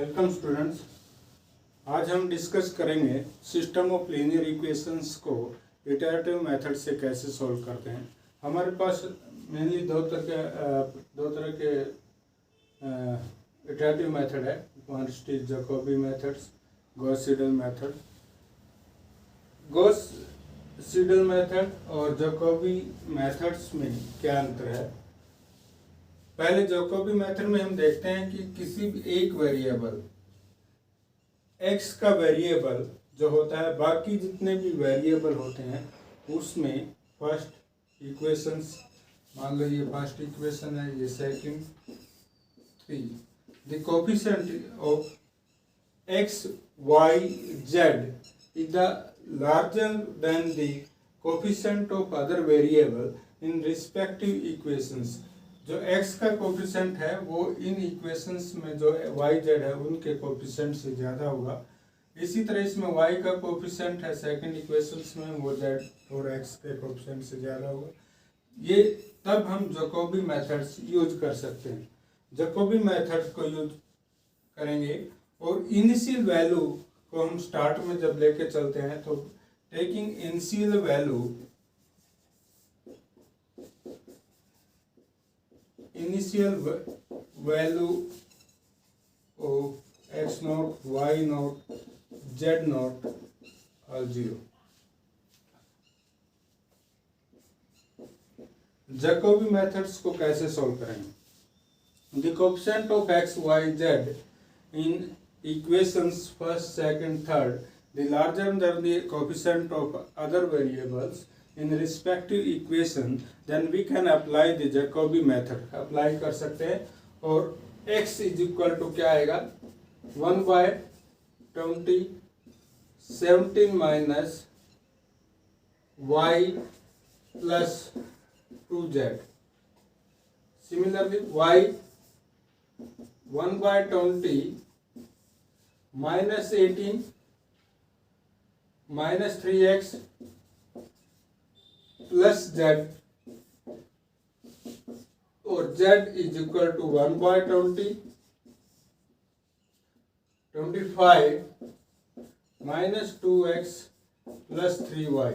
Welcome students. आज हम discuss करेंगे सिस्टम ऑफ लीनियर इक्वेशंस को इटरेटिव मेथड से कैसे सॉल्व करते हैं। हमारे पास मेनली दो तरह के इटरेटिव मेथड है। First is Jacobi methods, Gauss Seidel method. Gauss Seidel method और जैकोबी मेथड्स में क्या अंतर है? पहले जैकोबी मेथड में हम देखते हैं कि किसी भी एक वेरिएबल x का वेरिएबल जो होता है, बाकी जितने भी वेरिएबल होते हैं उसमें फर्स्ट इक्वेशंस, मान लो ये फर्स्ट इक्वेशन है, ये second, 3, the coefficient of x y z is the larger than the coefficient of other variable in respective equations। जो x का कोफिशिएंट है वो इन इक्वेशंस में जो y z है उनके कोफिशिएंट से ज़्यादा होगा। इसी तरह इसमें y का कोफिशिएंट है सेकंड इक्वेशंस में, वो z और x के कोफिशिएंट से ज़्यादा होगा। ये तब हम जैकोबी मेथड्स यूज कर सकते हैं। जैकोबी मेथड को यूज करेंगे और इनिशियल वैल्यू को हम स्टार्ट में जब लेके चलते हैं तो taking initial value of x naught, y naught, z naught are 0। Jacobi methods को कैसे सॉल्व करेंगे? The coefficient of x, y, z in equations first, second, third, the larger than the coefficient of other variables in respective equation, then we can apply the Jacobi method। Apply कर सकते हैं और x is equal to क्या आएगा? 1/20 17 minus y plus 2z। Similarly y 1/20 minus 18 minus 3x plus z और z is equal to 1/20 25 minus 2x plus 3y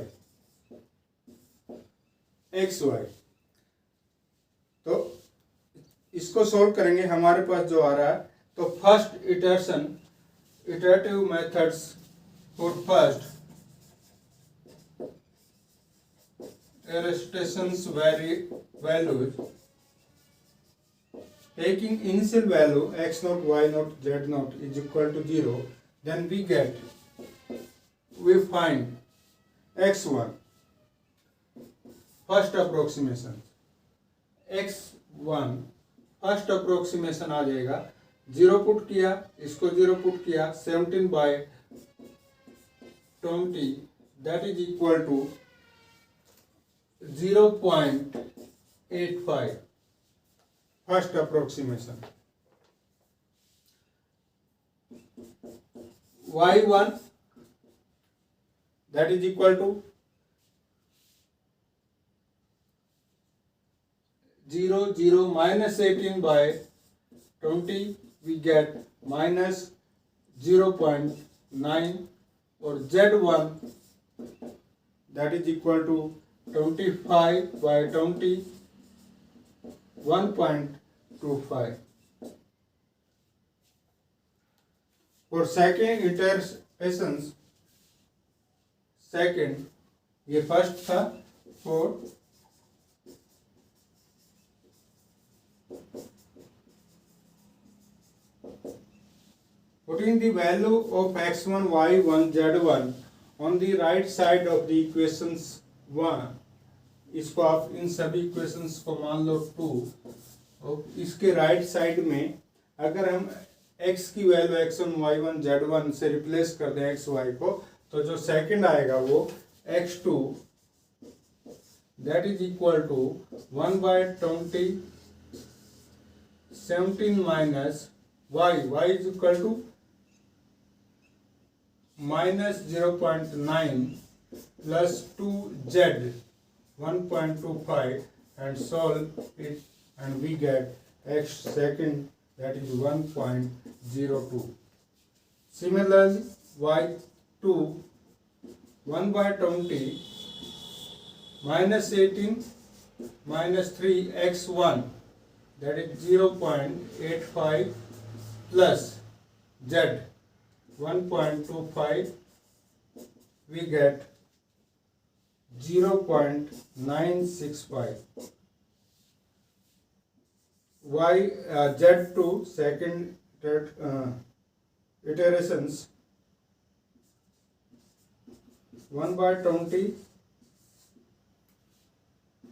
xy। तो इसको solve करेंगे। हमारे पास जो आ रहा है, तो first iterative methods for first illustrations values, taking initial value x naught, y naught, z naught is equal to 0, then we find x1 first approximation। x1 first approximation आ जाएगा। 0 पुट किया, इसको 0 पुट किया, 17/20 that is equal to 0.85 first approximation. y1 that is equal to 0 minus 18/20 we get minus 0.9 और z1 that is equal to 25/20 1.25। for second iterations, second ये first था, for putting the value of x1, y1, z1 on the right side of the equations 1, इसको आप इन सभी equations को मान लो 2 और इसके राइट साइड में अगर हम x की वैल्यू x1, y1, z1 से रिप्लेस कर दें x, y को, तो जो सेकंड आएगा वो x2 that is equal to 1/20 17 minus y is equal to minus 0.9 plus 2z 1.25 and solve it and we get x second that is 1.02. Similarly, y2 1 by 20 minus 18 minus 3 x1 that is 0.85 plus z 1.25, we get 0.965. Z2 second iterations 1 by 20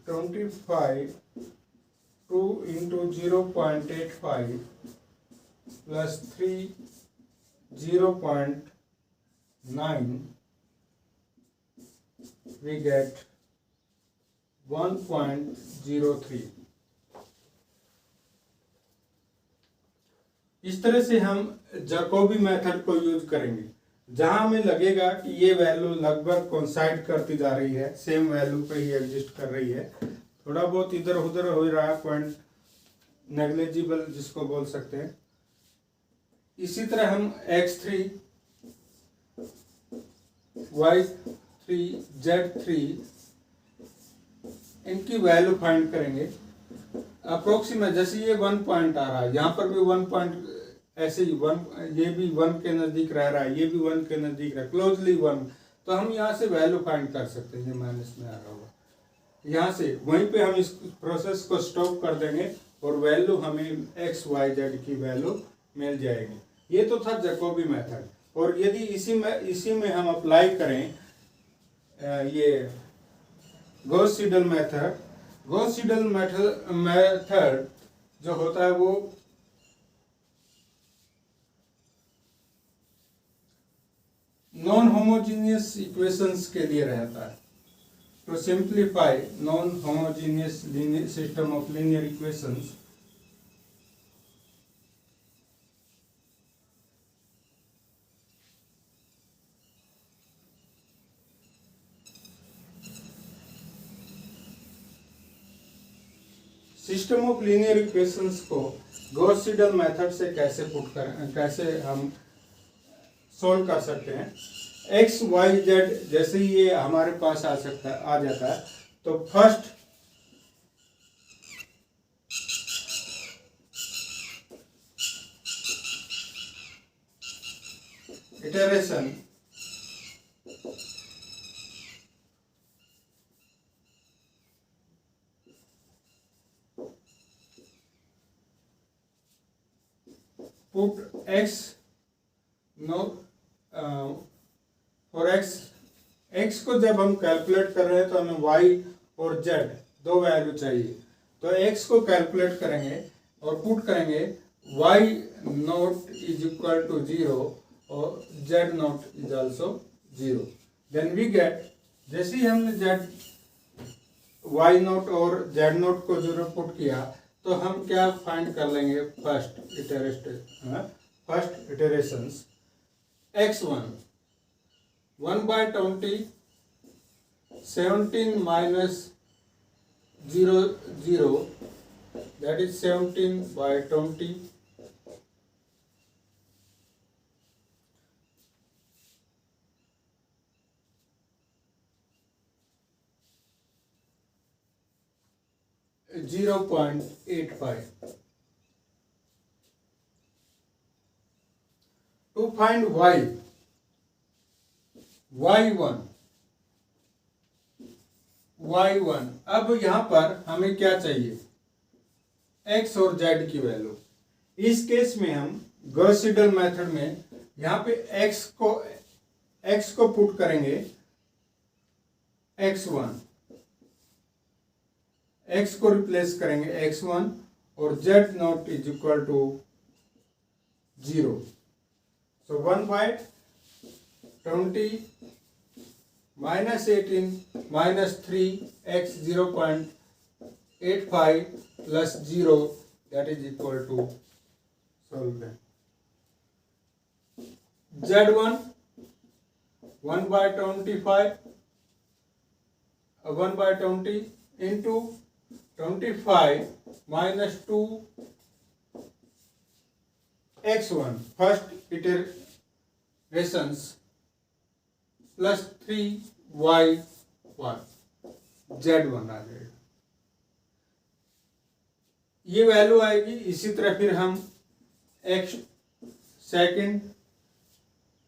25 2 into 0.85 plus 3 0.9, we get 1.03. इस तरह से हम Jacobi method को use करेंगे जहां हमें लगेगा कि ये वैल्यू लगभग कोइंसाइड करती जा रही है, सेम वैल्यू पे ही एग्जिस्ट कर रही है, थोड़ा बहुत इधर उधर हो रहा है, पॉइंट नेग्लिजिबल जिसको बोल सकते हैं। इसी तरह हम x3 y3 z3 इनकी वैल्यू फाइंड करेंगे अप्रोक्सीमेट। जैसे ये 1 पॉइंट आ रहा है, यहाँ पर भी 1 पॉइंट ऐसे ही 1, ये भी 1 के नजदीक रह रहा है, ये भी 1 के नजदीक रहा, क्लोजली 1, तो हम यहाँ से वैल्यू फाइंड कर सकते हैं। ये माइनस में आ रहा होगा, यहाँ से वहीं पे हम इस प्रोसेस को स्टॉप कर देंगे और वैल्यू हमें एक्स वाई जेड की वैल्यू मिल जाएगी। ये तो था जैकोबी मेथड। और यदि इसी में हम अप्लाई करें ये Gauss Seidel method, Gauss Seidel method जो होता है वो नॉन होमोजीनियस इक्वेशंस के लिए रहता है। To simplify non homogeneous system of linear equations, system of linear equations को गॉस सीडल मेथड से कैसे हम सोल्व कर सकते हैं। एक्स वाई जेड जैसे ही ये हमारे पास आ जाता है तो first iteration put x naught for x को जब हम कैलकुलेट कर रहे हैं तो हमें y और z दो वैल्यू चाहिए, तो x को कैलकुलेट करेंगे और पुट करेंगे y naught is equal to 0 और z naught is also 0। Then we get, जैसे ही हमने z y नॉट और z नॉट को 0 पुट किया तो हम क्या फाइंड कर लेंगे, first iterations x1 1 by 20 17 minus 0 0 that is 17 by 20 0.85. To find y1, अब यहां पर हमें क्या चाहिए, x और z की वैल्यू। इस केस में हम गॉस सीडल मेथड में यहां पे x को पुट करेंगे x1, x को रिप्लेस करेंगे x1 और z naught is equal to 0। So 1 by 20 minus 18 minus 3 x 0.85 plus 0 that is equal to, solve that. Z1 1 by 25 1 by 20 into 25 minus 2 x1 first iterations plus 3y1 z1 आ जाएगा, ये value आएगी। इसी तरह फिर हम x second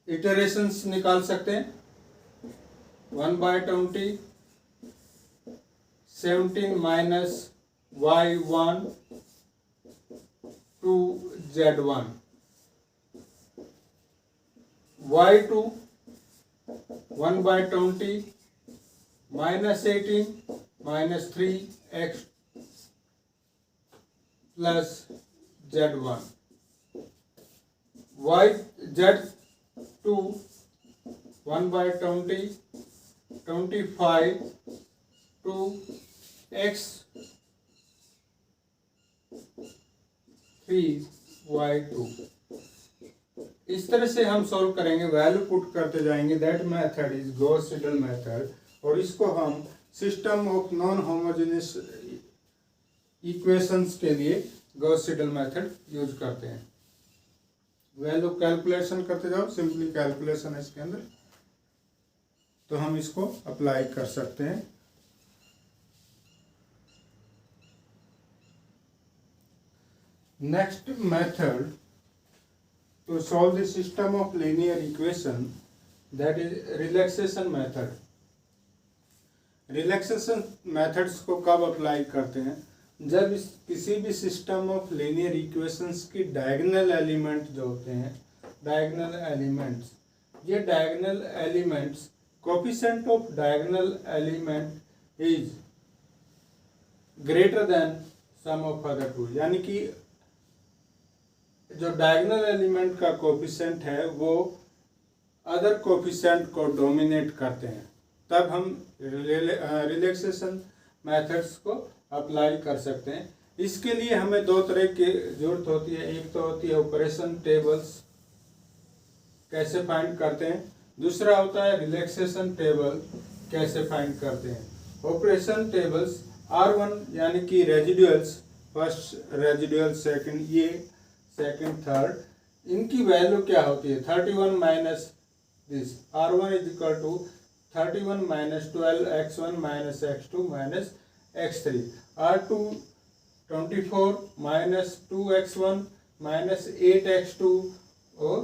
iterations निकाल सकते हैं, 1/20 17 minus y1 to z1, y2 1/20 minus 18 minus 3x plus z1, z2 1/20 25 to x 3y2। इस तरह से हम सॉल्व करेंगे, वैल्यू पुट करते जाएंगे। That method is Gauss Seidel method, और इसको हम system of non homogeneous equations के लिए गॉस सीडल मेथड यूज करते हैं। वैल्यू कैलकुलेशन करते जाओ, सिंपली कैलकुलेशन है इसके अंदर, तो हम इसको अप्लाई कर सकते हैं। Next method to solve the system of linear equation, that is relaxation method। Relaxation methods को कब अप्लाई करते हैं? जब किसी भी सिस्टम ऑफ लीनियर इक्वेशंस की डायगोनल एलिमेंट जो होते हैं, डायगोनल एलिमेंट्स, ये diagonal elements coefficient of diagonal element is greater than sum of other two, यानी कि जो डायगोनल एलिमेंट का कोफिशिएंट है वो अदर कोफिशिएंट को डोमिनेट करते हैं, तब हम रिलैक्सेशन मेथड्स को अप्लाई कर सकते हैं। इसके लिए हमें दो तरह की जरूरत होती है। एक तो होती है ऑपरेशन टेबल्स, कैसे फाइंड करते हैं, दूसरा होता है रिलैक्सेशन टेबल, कैसे फाइंड करते हैं। ऑपरेशन टेबल्स R1 यानी कि रेजिडुअल्स, फर्स्ट रेजिडुअल सेकंड, ये सेकंड थर्ड, इनकी वैल्यू क्या होती है? 31 minus this R1 is equal to 31 minus 12x1 minus x2 minus x3, R2 24 minus 2x1 minus 8x2 और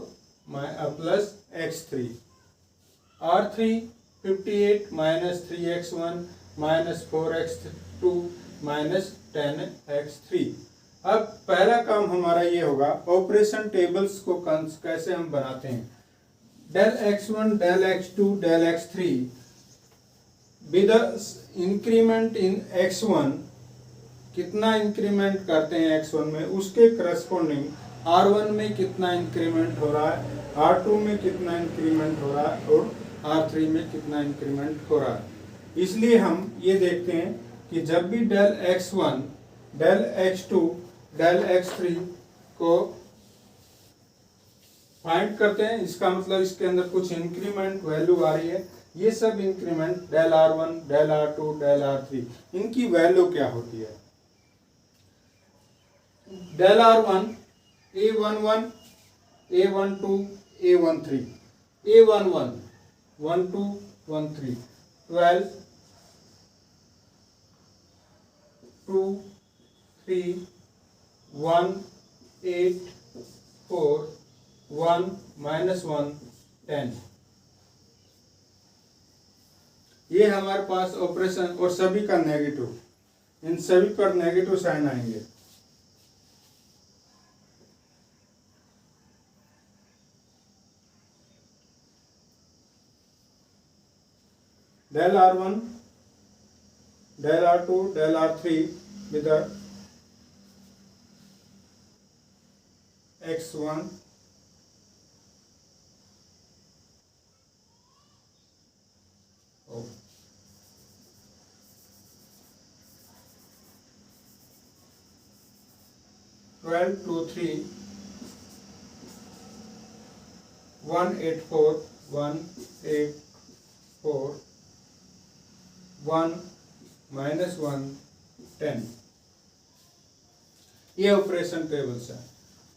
plus x3, R3 58 minus 3x1 minus 4x2 minus 10x3। अब पहला काम हमारा ये होगा, ऑपरेशन टेबल्स को कैसे हम बनाते हैं। Del x1 del x2 del x3 with increment in x1, कितना इंक्रीमेंट करते हैं x1 में, उसके करस्पॉन्डिंग R1 में कितना इंक्रीमेंट हो रहा है, R2 में कितना इंक्रीमेंट हो रहा है और R3 में कितना इंक्रीमेंट हो रहा है। इसलिए हम ये देखते हैं कि जब भी del x1 del x2 del x3 को फाइंड करते हैं, इसका मतलब इसके अंदर कुछ इंक्रीमेंट वैल्यू आ रही है। ये सब increment del R1 del R2 del R3, इनकी वैल्यू क्या होती है? Del R1 A11 A12 A13, A11 12 13 12 2 3 1 8 4 1 minus 1 10, ये हमारे पास ऑपरेशन, और सभी का नेगेटिव, इन सभी पर नेगेटिव साइन आएंगे। Del R1 del R2 del R3 with the x1 12 2 3 1 8 4 1 8 4 1 minus 1 10, ये ऑपरेशन टेबल्स है।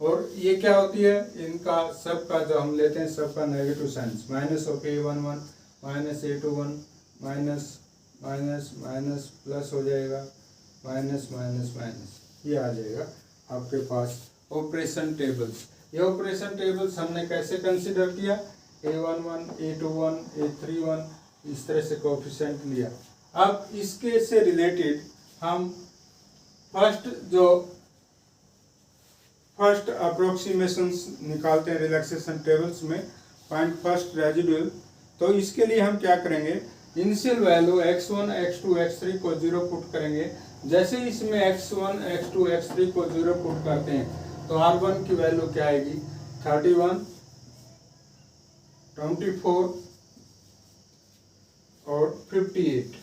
और ये क्या होती है, इनका सबका जो हम लेते हैं सबका negative science, minus of A11 minus A21 minus minus minus plus हो जाएगा, माइनस माइनस माइनस, ये आ जाएगा आपके पास ऑपरेशन टेबल्स। ये ऑपरेशन टेबल्स हमने कैसे कंसिडर किया, A11 A21 A31 इस तरह से कोएफिशिएंट लिया। अब इसके से रिलेटेड हम फर्स्ट अप्रोक्सीमेशंस निकालते हैं रिलैक्सेशन टेबल्स में, फाइंड फर्स्ट रेजिडुअल। तो इसके लिए हम क्या करेंगे, initial value x1 x2 x3 को 0 पुट करेंगे। जैसे इसमें x1 x2 x3 को 0 पुट करते हैं तो R1 की वैल्यू क्या आएगी, 31 24 और 58।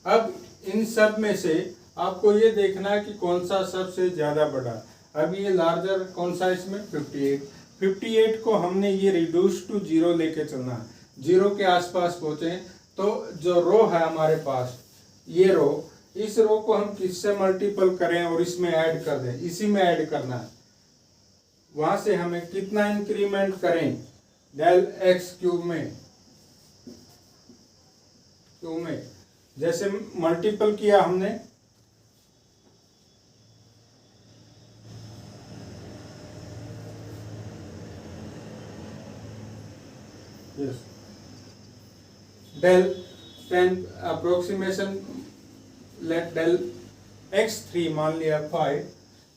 अब इन सब में से आपको ये देखना है कि कौन सा सबसे ज्यादा बड़ा। अब ये लार्जर कौन सा इसमें, 58 को हमने ये रिड्यूस टू 0 लेके चलना है, 0 के आसपास पहुंचे तो जो रो है हमारे पास, ये रो, इस रो को हम किससे मल्टीपल करें और इसमें ऐड कर दें, इसी में ऐड करना है। वहां से हमें कितना इंक्रीमेंट करें, डेल एक्स क्यूब में जैसे मल्टीपल किया हमने, del 10 approximation, late del x3 मान लिया 5,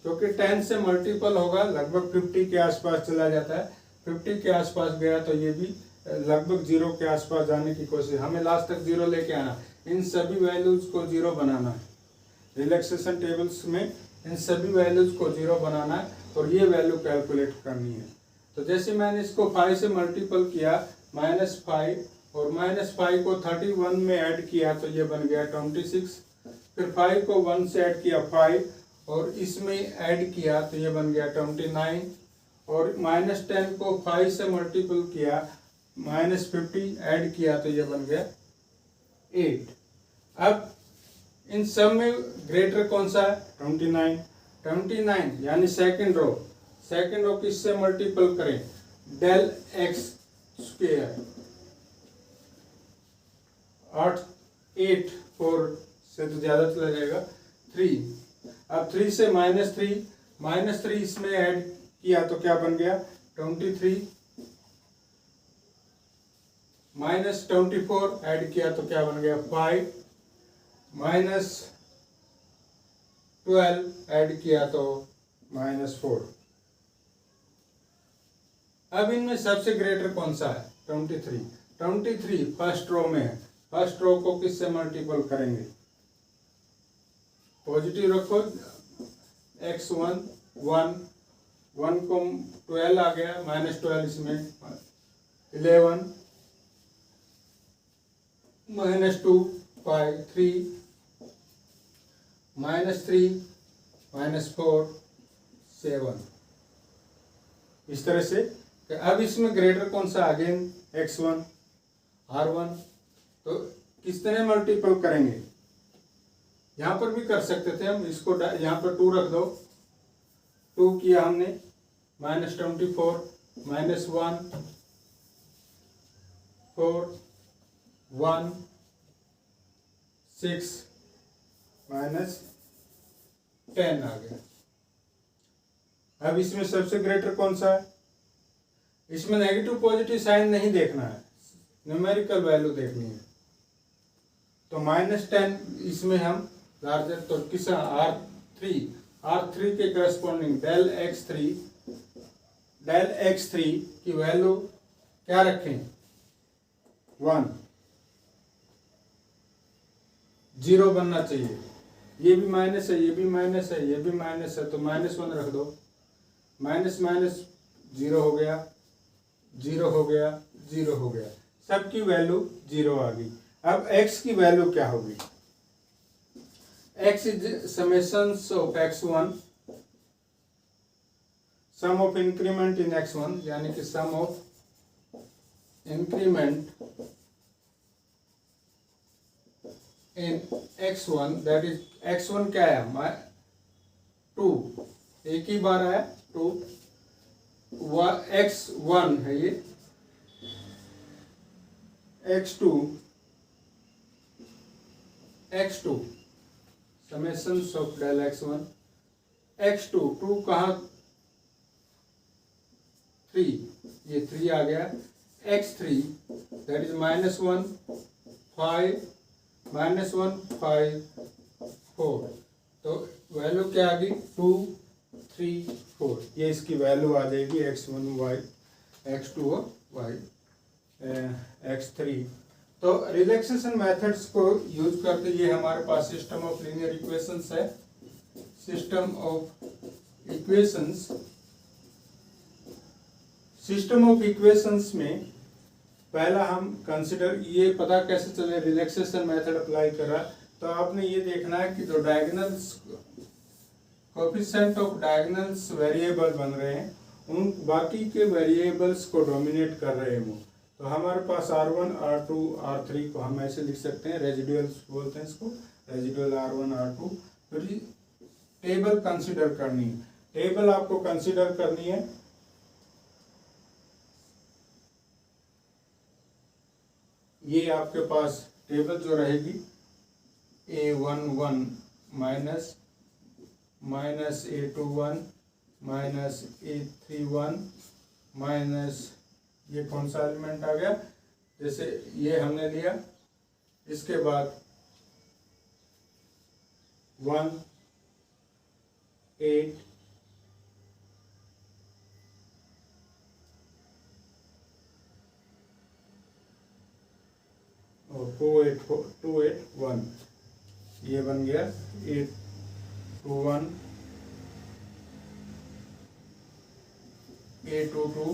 क्योंकि 10 से मल्टीपल होगा लगभग 50 के आसपास चला जाता है, 50 के आसपास गया तो ये भी लगभग 0 के आसपास जाने की कोशिश, हमें लास्ट तक 0 लेके आना, इन सभी वैल्यूज को 0 बनाना है। रिलैक्सेशन टेबल्स में इन सभी वैल्यूज को 0 बनाना है और ये वैल्यू कैलकुलेट करनी है। तो जैसे मैंने इसको 5 से मल्टीपल किया, -5 और -5 को 31 में ऐड किया तो ये बन गया 26, फिर 5 को 1 से ऐड किया 5 और इसमें ऐड किया तो ये बन गया 29, और -10 को 5 से मल्टीपल किया, -50 ऐड किया तो ये बन गया 8। अब इन सब में ग्रेटर कौन सा है, 29 यानी सेकंड रो किससे मल्टीपल करें, डेल एक्स स्क्वायर, 8 4 से तो ज्यादा चला जाएगा, 3। अब 3 से -3 इसमें ऐड किया तो क्या बन गया 23, -24 ऐड किया तो क्या बन गया 5, -12 ऐड किया तो -4। अब इनमें सबसे ग्रेटर कौन सा है, 23 फर्स्ट रो में है, फर्स्ट रो को किससे मल्टीपल करेंगे, पॉजिटिव रखो, x1 1 को 12 आ गया, -12 इसमें 11, -2 5 3, -3 -4 7, इस तरह से। अब इसमें ग्रेटर कौन सा, अगेन x1 R1, तो किस तरह मल्टीपल करेंगे, यहां पर भी कर सकते थे हम, इसको यहां पर 2 रख दो, 2 किया हमने, -24 -1 4 1 6 -10 आ गया। अब इसमें सबसे ग्रेटर कौन सा है, इसमें नेगेटिव पॉजिटिव साइन नहीं देखना है, न्यूमेरिकल वैल्यू देखनी है। तो -10 इसमें हम लार्जर, तो किसा R3 के करस्पॉन्डिंग डेल x3 की वैल्यू क्या रखें, 1, 0 बनना चाहिए, ये भी माइनस है, ये भी माइनस है, ये भी माइनस है, तो -1 रख दो, माइनस 0 हो गया, 0 हो गया, 0 हो गया, सबकी वैल्यू 0 आ गई। अब x की वैल्यू क्या होगी, x is summations of x1, sum of increment in x1, यानी कि sum of increment in x1, that is x1 क्या है, 2 एक ही बार है 2, x1 है ये, x2 summation of del x1 x2 2 कहाँ 3, ये 3 आ गया, x3 दैट इज -1 5 4, तो वैल्यू क्या आ गई 2 3 4, ये इसकी वैल्यू आ जाएगी x1 y, x2 y, x3। तो रिलैक्सेशन मेथड्स को यूज करके ये हमारे पास सिस्टम ऑफ लीनियर इक्वेशंस है। सिस्टम ऑफ इक्वेशंस में पहला हम कंसिडर, ये पता कैसे चले रिलैक्सेशन मेथड अप्लाई करा, तो आपने ये देखना है कि जो diagonals coefficient of diagonals variable बन रहे हैं, उन बाकी के वेरिएबल्स को डोमिनेट कर रहे हैं वो। तो हमारे पास R1 R2 R3 को हम ऐसे लिख सकते हैं, रेजिडुअल्स बोलते हैं इसको, रेजिडुअल R1 R2। तो टेबल कंसिडर करनी है, टेबल आपको कंसिडर करनी है। ये आपके पास टेबल जो रहेगी A11 minus A21 minus A31 minus, ये कौन सा एलिमेंट आ गया, जैसे ये हमने लिया, इसके बाद 1 8 और 2 8 1, ये बन गया 8 2 1 A22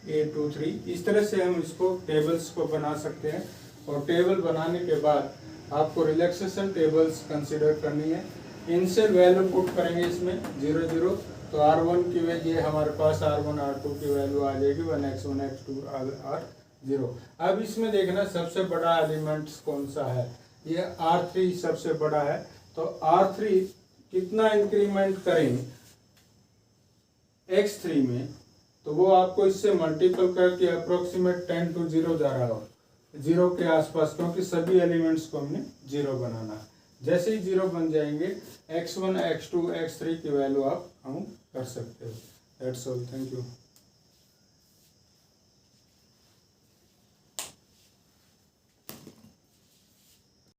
A23। इस तरह से हम इसको टेबल्स को बना सकते हैं। और टेबल बनाने के बाद आपको रिलैक्सेशन टेबल्स कंसिडर करनी है। इनसे वैल्यू पुट करेंगे इसमें 0 0, तो R1 की वैल्यू हमारे पास R1 R2 की वैल्यू आ जाएगी 1 x1 x2 R0। अब इसमें देखना सबसे बड़ा एलिमेंट्स कौन सा है, ये R3 सबसे बड़ा है। तो R3 कितना इंक्रीमेंट करें x3 में, तो वो आपको इससे मल्टीपल करके अप्रोक्सीमेट 10 to 0 जा रहा हो, 0 के आसपास, क्योंकि सभी एलिमेंट्स को हमने 0 बनाना है। जैसे ही 0 बन जाएंगे x1 x2 x3 की वैल्यू आप हम कर सकते हो। That's all, thank you.